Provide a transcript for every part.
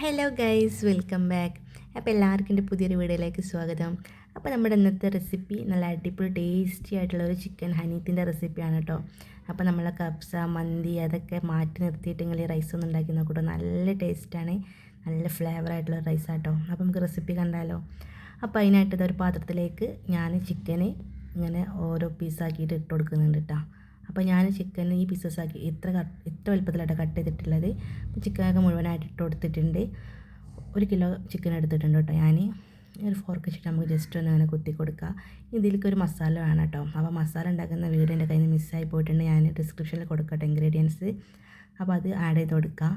Hello guys, welcome back. അപ്പോൾ എല്ലാവർക്കും എൻ്റെ പുതിയൊരു വീഡിയോയിലേക്ക് സ്വാഗതം. അപ്പോൾ നമ്മുടെ ഇന്നത്തെ റെസിപ്പി നല്ല അടിപൊളി ടേസ്റ്റി ആയിട്ടുള്ള ഒരു ചിക്കൻ ഹനീത്തിൻ്റെ റെസിപ്പിയാണ് കേട്ടോ. അപ്പോൾ നമ്മളെ കബ്സ മന്തി അതൊക്കെ മാറ്റി നിർത്തിയിട്ടെങ്കിൽ ഈ റൈസ് ഒന്ന് ഉണ്ടാക്കി നോക്കട്ടോ. നല്ല ടേസ്റ്റാണ്, നല്ല ഫ്ലേവർ ആയിട്ടുള്ള റൈസ് ആട്ടോ. അപ്പോൾ നമുക്ക് റെസിപ്പി കണ്ടാലോ. അപ്പോൾ അതിനായിട്ട് ഇതൊരു പാത്രത്തിലേക്ക് ഞാൻ ചിക്കന് ഇങ്ങനെ ഓരോ പീസാക്കിയിട്ട് ഇട്ട് കൊടുക്കുന്നുണ്ട് കേട്ടോ. അപ്പോൾ ഞാൻ ചിക്കൻ ഈ പീസസാക്കി ഇത്ര വലുപ്പത്തിലായിട്ട് കട്ട് ചെയ്തിട്ടുള്ളത്. ചിക്കനൊക്കെ മുഴുവനായിട്ട് ഇട്ട് കൊടുത്തിട്ടുണ്ട്. 1 കിലോ ചിക്കൻ എടുത്തിട്ടുണ്ട് കേട്ടോ. ഞാൻ ഒരു ഫോർക്ക് വെച്ചിട്ട് നമുക്ക് ജസ്റ്റ് ഒന്ന് അങ്ങനെ കുത്തി കൊടുക്കുക. ഇതിലേക്ക് ഒരു മസാല വേണം കേട്ടോ. അപ്പോൾ മസാല ഉണ്ടാക്കുന്ന വീഡിയോ എൻ്റെ കയ്യിൽ നിന്ന് മിസ്സായി പോയിട്ടുണ്ട്. ഞാൻ ഡിസ്ക്രിപ്ഷനിൽ കൊടുക്കട്ടെ ഇൻഗ്രീഡിയൻസ്. അപ്പോൾ അത് ആഡ് ചെയ്ത് കൊടുക്കുക.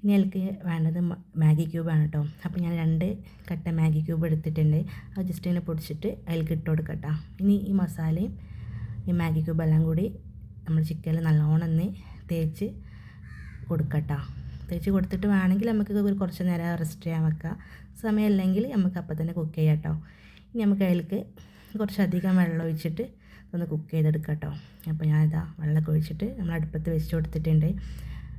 ഇനി എനിക്ക് വേണ്ടത് മാഗി ക്യൂബാണ് കേട്ടോ. അപ്പോൾ ഞാൻ 2 കട്ട മാഗി ക്യൂബ് എടുത്തിട്ടുണ്ട്. അത് ജസ്റ്റ് ഇങ്ങനെ പൊടിച്ചിട്ട് അതിലേക്ക് ഇട്ട് കൊടുക്കട്ടോ. ഇനി ഈ മസാലയും ഈ മാഗി ക്യൂബെല്ലാം കൂടി നമ്മൾ ചിക്കനിൽ നല്ലോണം ഒന്ന് തേച്ച് കൊടുക്കട്ടോ. തേച്ച് കൊടുത്തിട്ട് വേണമെങ്കിൽ നമുക്ക് കുറച്ച് നേരം റെസ്റ്റ് ചെയ്യാൻ വെക്കാം. സമയമില്ലെങ്കിൽ നമുക്ക് അപ്പം തന്നെ കുക്ക് ചെയ്യാം കേട്ടോ. ഇനി നമുക്ക് അതിലേക്ക് കുറച്ചധികം വെള്ളം ഒഴിച്ചിട്ട് ഒന്ന് കുക്ക് ചെയ്തെടുക്കാം കേട്ടോ. അപ്പോൾ ഞാനിതാ വെള്ളമൊക്കെ ഒഴിച്ചിട്ട് നമ്മൾ അടുപ്പത്ത് വെച്ച് കൊടുത്തിട്ടുണ്ട്.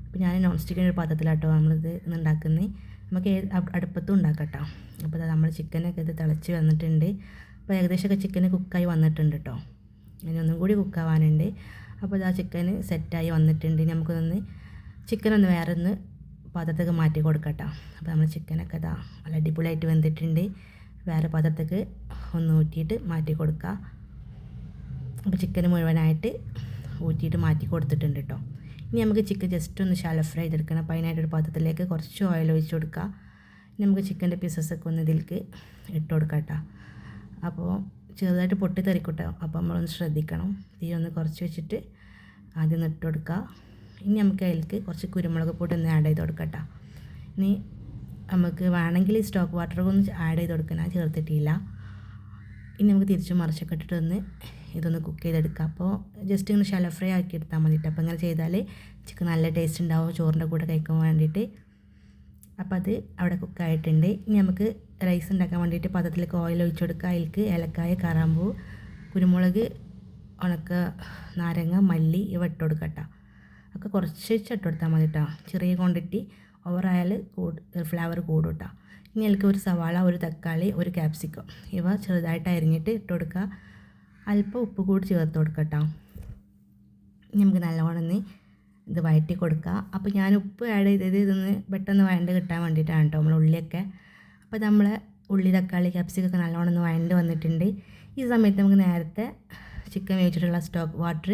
അപ്പോൾ ഞാൻ നോൺ സ്റ്റിക്കിൻ്റെ ഒരു പാത്രത്തിലാട്ടോ നമ്മളിത് ഉണ്ടാക്കുന്നത്. നമുക്ക് അടുപ്പത്തും ഉണ്ടാക്കാം കേട്ടോ. അപ്പോൾ നമ്മൾ ചിക്കനൊക്കെ ഇത് തിളച്ച് വന്നിട്ടുണ്ട്. അപ്പോൾ ഏകദേശമൊക്കെ ചിക്കൻ കുക്കായി വന്നിട്ടുണ്ട് കേട്ടോ. ഇനി ഒന്നും കൂടി കുക്കാവാനുണ്ട്. അപ്പോൾ ഇതാ ചിക്കൻ സെറ്റായി വന്നിട്ടുണ്ട്. നമുക്കൊന്ന് ചിക്കനൊന്ന് വേറെ ഒന്ന് പാത്രത്തേക്ക് മാറ്റി കൊടുക്കട്ടോ. അപ്പോൾ നമ്മൾ ചിക്കനൊക്കെ ഇതാ നല്ല അടിപൊളിയായിട്ട് വെന്തിട്ടുണ്ട്. വേറെ പാത്രത്തേക്ക് ഒന്ന് ഊറ്റിയിട്ട് മാറ്റി കൊടുക്കുക. അപ്പോൾ ചിക്കൻ മുഴുവനായിട്ട് ഊറ്റിയിട്ട് മാറ്റി കൊടുത്തിട്ടുണ്ട് കേട്ടോ. ഇനി നമുക്ക് ചിക്കൻ ജസ്റ്റ് ഒന്ന് ഷാലോ ഫ്രൈ ചെയ്തെടുക്കണം. അപ്പോൾ അതിനായിട്ടൊരു പാത്രത്തിലേക്ക് കുറച്ച് ഓയിൽ ഒഴിച്ച് കൊടുക്കുക. ഇനി നമുക്ക് ചിക്കൻ്റെ പീസസൊക്കെ ഒന്ന് ഇതിലേക്ക് ഇട്ട് കൊടുക്കാം കേട്ടോ. അപ്പോൾ ചെറുതായിട്ട് പൊട്ടിത്തെറിക്കട്ടോ. അപ്പോൾ നമ്മളൊന്ന് ശ്രദ്ധിക്കണം. തീ ഒന്ന് കുറച്ച് വെച്ചിട്ട് ആദ്യം ഇട്ട് കൊടുക്കുക. ഇനി നമുക്ക് അതിലേക്ക് കുറച്ച് കുരുമുളക് പൊടി ഒന്ന് ആഡ് ചെയ്ത് കൊടുക്കട്ടോ. ഇനി നമുക്ക് വേണമെങ്കിൽ സ്റ്റോക്ക് വാട്ടറൊക്കെ ഒന്ന് ആഡ് ചെയ്ത് കൊടുക്കണം, ചേർത്തിട്ടില്ല. ഇനി നമുക്ക് തിരിച്ച് മറിച്ചൊക്കെ ഇട്ടിട്ടൊന്ന് ഇതൊന്ന് കുക്ക് ചെയ്തെടുക്കുക. അപ്പോൾ ജസ്റ്റ് ഇങ്ങനെ ഷാലോ ഫ്രൈ ആക്കി എടുത്താൽ മതിയിട്ട്. അപ്പോൾ ഇങ്ങനെ ചെയ്താൽ ചിക്കൻ നല്ല ടേസ്റ്റ് ഉണ്ടാവും ചോറിൻ്റെ കൂടെ കഴിക്കാൻ വേണ്ടിയിട്ട്. അപ്പോൾ അത് അവിടെ കുക്കായിട്ടുണ്ട്. ഇനി നമുക്ക് റൈസ് ഉണ്ടാക്കാൻ വേണ്ടിയിട്ട് പാത്രത്തിലേക്ക് ഓയിൽ ഒഴിച്ച് കൊടുക്കുക. അതിലേക്ക് ഏലക്കായ, കറാമ്പൂ, കുരുമുളക്, ഉണക്ക നാരങ്ങ, മല്ലി ഇവ ഇട്ട് കൊടുക്കുക കേട്ടോ. ഒക്കെ കുറച്ച് ഇട്ട് കൊടുത്താൽ മതി കേട്ടോ. ചെറിയ ക്വാണ്ടിറ്റി ഓവറായാൽ ഫ്ലേവർ കൂടും കേട്ടോ. ഇനി അതിലേക്ക് ഒരു സവാള, ഒരു തക്കാളി, ഒരു ക്യാപ്സിക്കം ഇവ ചെറുതായിട്ട് അരിഞ്ഞിട്ട് ഇട്ട് കൊടുക്കുക. അല്പം ഉപ്പ് കൂടി ചേർത്ത് കൊടുക്കുക കേട്ടോ. ഇനി നമുക്ക് നല്ലോണം ഇത് വഴറ്റി കൊടുക്കുക. അപ്പോൾ ഞാൻ ഉപ്പ് ആഡ് ചെയ്തത് ഇതൊന്ന് പെട്ടെന്ന് വഴണ്ട് കിട്ടാൻ വേണ്ടിയിട്ടാണ് കേട്ടോ. നമ്മൾ ഉള്ളിയൊക്കെ അപ്പോൾ നമ്മൾ ഉള്ളി, തക്കാളി, ക്യാപ്സിക്കൊക്കെ നല്ലോണം ഒന്ന് വഴണ്ട് വന്നിട്ടുണ്ട്. ഈ സമയത്ത് നമുക്ക് നേരത്തെ ചിക്കൻ വേവിച്ചിട്ടുള്ള സ്റ്റോക്ക് വാട്ടർ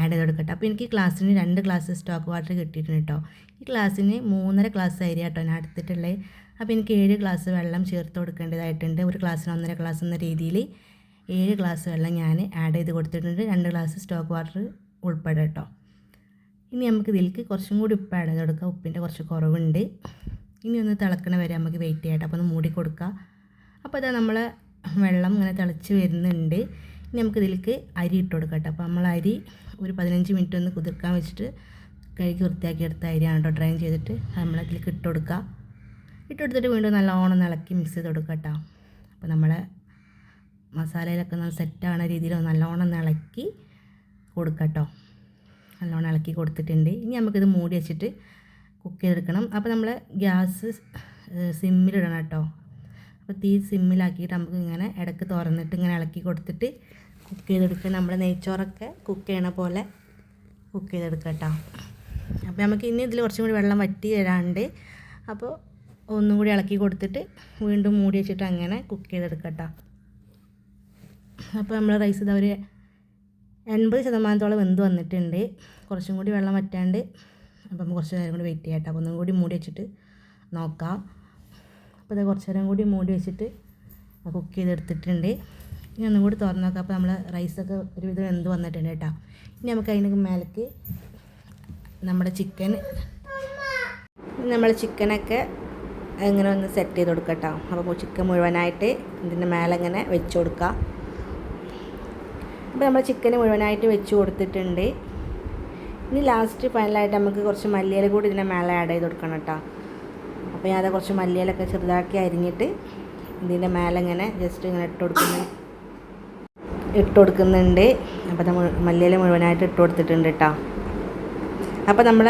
ആഡ് ചെയ്ത് കൊടുക്കട്ടെ. അപ്പോൾ എനിക്ക് ക്ലാസ്സിന് 2 ഗ്ലാസ് സ്റ്റോക്ക് വാട്ടർ കിട്ടിയിട്ടുണ്ട് കേട്ടോ. ഈ ക്ലാസ്സിന് 3.5 ഗ്ലാസ് അരി കേട്ടോ ഞാൻ എടുത്തിട്ടുള്ളത്. അപ്പോൾ എനിക്ക് 7 ഗ്ലാസ് വെള്ളം ചേർത്ത് കൊടുക്കേണ്ടതായിട്ടുണ്ട്. ഒരു ക്ലാസ്സിന് 1.5 ഗ്ലാസ് എന്ന രീതിയിൽ 7 ഗ്ലാസ് വെള്ളം ഞാൻ ആഡ് ചെയ്ത് കൊടുത്തിട്ടുണ്ട്. 2 ഗ്ലാസ് സ്റ്റോക്ക് വാട്ടർ ഉൾപ്പെടെ കേട്ടോ. ഇനി നമുക്ക് ഇതിലേക്ക് കുറച്ചും കൂടി ഉപ്പ് ആഡ് ചെയ്ത് കൊടുക്കുക. ഉപ്പിൻ്റെ കുറച്ച് കുറവുണ്ട്. ഇനി ഒന്ന് തിളക്കണ വരെ നമുക്ക് വെയിറ്റ് ചെയ്യട്ടെ. അപ്പോൾ ഒന്ന് മൂടി കൊടുക്കുക. അപ്പോൾ അതാ നമ്മളെ വെള്ളം ഇങ്ങനെ തിളച്ച് വരുന്നുണ്ട്. ഇനി നമുക്ക് ഇതിലേക്ക് അരി ഇട്ട് കൊടുക്കട്ടെ. അപ്പോൾ നമ്മൾ അരി ഒരു 15 മിനിറ്റ് ഒന്ന് കുതിർക്കാൻ വെച്ചിട്ട് കഴുകി വൃത്തിയാക്കി എടുത്ത അരിയാണ് കേട്ടോ. ഡ്രെയിൻ ചെയ്തിട്ട് നമ്മളതിലേക്ക് ഇട്ട് കൊടുക്കുക. ഇട്ടെടുത്തിട്ട് വീണ്ടും നല്ലോണം ഇളക്കി മിക്സ് ചെയ്ത് കൊടുക്കുക കേട്ടോ. അപ്പോൾ നമ്മളെ മസാലയിലൊക്കെ നല്ല സെറ്റാവുന്ന രീതിയിൽ നല്ലോണം ഇളക്കി കൊടുക്കുക കേട്ടോ. നല്ലോണം ഇളക്കി കൊടുത്തിട്ടുണ്ട്. ഇനി നമുക്കിത് മൂടി വെച്ചിട്ട് കുക്ക് ചെയ്തെടുക്കണം. അപ്പോൾ നമ്മൾ ഗ്യാസ് സിമ്മിലിടണം കേട്ടോ. അപ്പോൾ തീ സിമ്മിലാക്കിയിട്ട് നമുക്ക് ഇങ്ങനെ ഇടയ്ക്ക് തുറന്നിട്ട് ഇങ്ങനെ ഇളക്കി കൊടുത്തിട്ട് കുക്ക് ചെയ്തെടുക്കുക. നമ്മൾ നെയ്ച്ചോറൊക്കെ കുക്ക് ചെയ്യണ പോലെ കുക്ക് ചെയ്തെടുക്കുക കേട്ടോ. അപ്പോൾ നമുക്ക് ഇനി ഇതിൽ കുറച്ചും കൂടി വെള്ളം വറ്റി വരാണ്ട്. അപ്പോൾ ഒന്നും കൂടി ഇളക്കി കൊടുത്തിട്ട് വീണ്ടും മൂടി വെച്ചിട്ട് അങ്ങനെ കുക്ക് ചെയ്തെടുക്കുക കേട്ടോ. അപ്പോൾ നമ്മൾ റൈസ് ഇതാ ഒരു 80% വെന്ത് വന്നിട്ടുണ്ട്. കുറച്ചും കൂടി വെള്ളം വറ്റാണ്ട്. അപ്പം കുറച്ച് നേരം കൂടി വെയിറ്റ് ചെയ്യാം കേട്ടോ. അപ്പോൾ ഒന്നും കൂടി മൂടി വെച്ചിട്ട് നോക്കാം. അപ്പോൾ ഇത് കുറച്ച് നേരം കൂടി മൂടി വെച്ചിട്ട് കുക്ക് ചെയ്തെടുത്തിട്ടുണ്ട്. ഇനി ഒന്നും കൂടി തുറന്ന് നോക്കാം. അപ്പോൾ നമ്മൾ റൈസൊക്കെ ഒരുവിധം വെന്ത് വന്നിട്ടുണ്ട് കേട്ടോ. ഇനി നമുക്ക് അതിന് മേലേക്ക് നമ്മുടെ ചിക്കനൊക്കെ ഇങ്ങനെ ഒന്ന് സെറ്റ് ചെയ്ത് കൊടുക്കാം കേട്ടോ. അപ്പോൾ ചിക്കൻ മുഴുവനായിട്ട് ഇതിൻ്റെ മേലെ ഇങ്ങനെ വെച്ച് കൊടുക്കുക. അപ്പോൾ നമ്മൾ ചിക്കൻ മുഴുവനായിട്ട് വെച്ച് കൊടുത്തിട്ടുണ്ട്. ഇനി ലാസ്റ്റ് ഫൈനലായിട്ട് നമുക്ക് കുറച്ച് മല്ലിയില കൂടി ഇതിൻ്റെ മേലെ ആഡ് ചെയ്ത് കൊടുക്കണം കേട്ടോ. അപ്പോൾ ഞാൻ അത് കുറച്ച് മല്ലിയിലൊക്കെ ചെറുതാക്കി അരിഞ്ഞിട്ട് ഇതിൻ്റെ മേലെ ഇങ്ങനെ ജസ്റ്റ് ഇങ്ങനെ ഇട്ട് കൊടുക്കുന്നുണ്ട്. അപ്പോൾ മല്ലിയില മുഴുവനായിട്ട് ഇട്ട് കൊടുത്തിട്ടുണ്ട് കേട്ടോ. അപ്പോൾ നമ്മൾ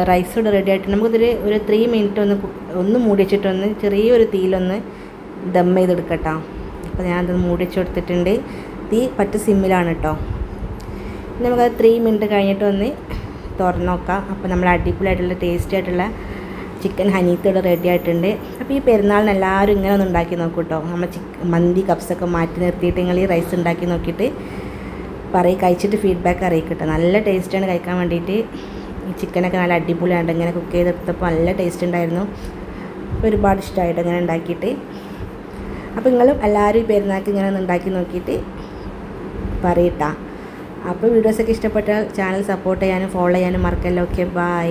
റൈസ് ഇവിടെ റെഡി ആയിട്ട് നമുക്കിതൊരു ഒരു 3 മിനിറ്റ് ഒന്ന് മൂടി വെച്ചിട്ടൊന്ന് ചെറിയൊരു തീയിലൊന്ന് ദം ചെയ്തെടുക്കട്ടോ. അപ്പോൾ ഞാനത് മൂടി വെച്ച് കൊടുത്തിട്ടുണ്ട്. തീ പറ്റ സിമ്മിലാണ് കേട്ടോ. നമുക്കത് 3 മിനിറ്റ് കഴിഞ്ഞിട്ട് ഒന്ന് തുറന്ന് നോക്കാം. അപ്പോൾ നമ്മൾ അടിപൊളിയായിട്ടുള്ള ടേസ്റ്റി ആയിട്ടുള്ള ചിക്കൻ ഹനീത്ത് ഇവിടെ റെഡി ആയിട്ടുണ്ട്. അപ്പോൾ ഈ പെരുന്നാളിന് എല്ലാവരും ഇങ്ങനെ ഒന്ന് ഉണ്ടാക്കി നോക്കൂ കേട്ടോ. നമ്മൾ മന്തി കപ്സൊക്കെ മാറ്റി നിർത്തിയിട്ട് നിങ്ങൾ ഈ റൈസ് ഉണ്ടാക്കി നോക്കിയിട്ട് കഴിച്ചിട്ട് ഫീഡ്ബാക്ക് അറിയിക്കട്ടെ. നല്ല ടേസ്റ്റാണ് കഴിക്കാൻ വേണ്ടിയിട്ട്. ഈ ചിക്കനൊക്കെ നല്ല അടിപൊളിയാണ്. ഇങ്ങനെ കുക്ക് ചെയ്തെടുത്തപ്പോൾ നല്ല ടേസ്റ്റ് ഉണ്ടായിരുന്നു. ഒരുപാട് ഇഷ്ടമായിട്ട് ഇങ്ങനെ ഉണ്ടാക്കിയിട്ട്. അപ്പോൾ നിങ്ങളും എല്ലാവരും ഈ പെരുന്നാൾക്ക് ഇങ്ങനെ ഒന്ന് ഉണ്ടാക്കി നോക്കിയിട്ട് പറയട്ടാ. അപ്പോൾ വീഡിയോസൊക്കെ ഇഷ്ടപ്പെട്ടാൽ ചാനൽ സപ്പോർട്ട് ചെയ്യാനും ഫോളോ ചെയ്യാനും മറക്കല്ലോ. Okay, by.